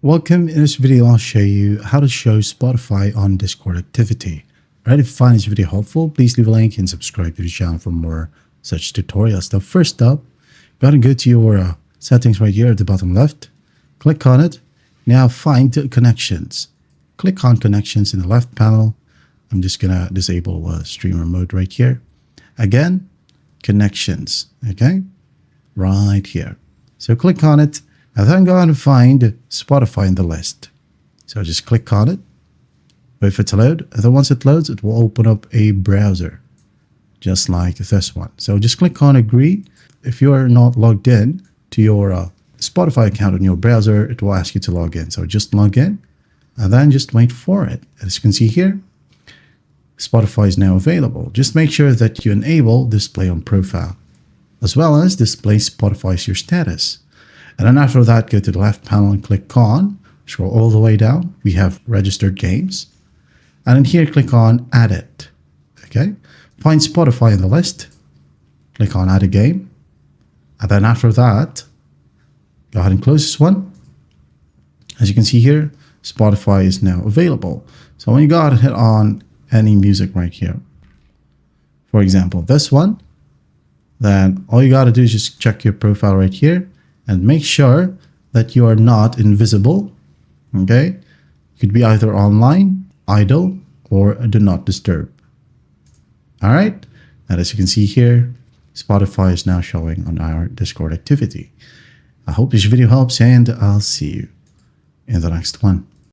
Welcome. In this video, I'll show you how to show Spotify on Discord activity. Alright, if you find this video helpful, please leave a like and subscribe to the channel for more such tutorials. Now, first up, go ahead and go to your settings right here at the bottom left. Click on it. Now find connections. Click on connections in the left panel. I'm just going to disable streamer mode right here. Again, connections. Okay, right here. So click on it. And then go ahead and find Spotify in the list. So just click on it. Wait for it to load. And then once it loads, it will open up a browser, just like this one. So just click on agree. If you are not logged in to your Spotify account in your browser, it will ask you to log in. So just log in and then just wait for it. As you can see here, Spotify is now available. Just make sure that you enable display on profile, as well as display Spotify's your status. And then after that, go to the left panel and click on, scroll all the way down. We have registered games. And in here, click on add it. Okay. Find Spotify in the list. Click on add a game. And then after that, go ahead and close this one. As you can see here, Spotify is now available. So when you go ahead and hit on any music right here, for example, this one, then all you got to do is just check your profile right here and make sure that you are not invisible. Okay, it could be either online, idle, or do not disturb. All right, and as you can see here, Spotify is now showing on our Discord activity. I hope this video helps, and I'll see you in the next one.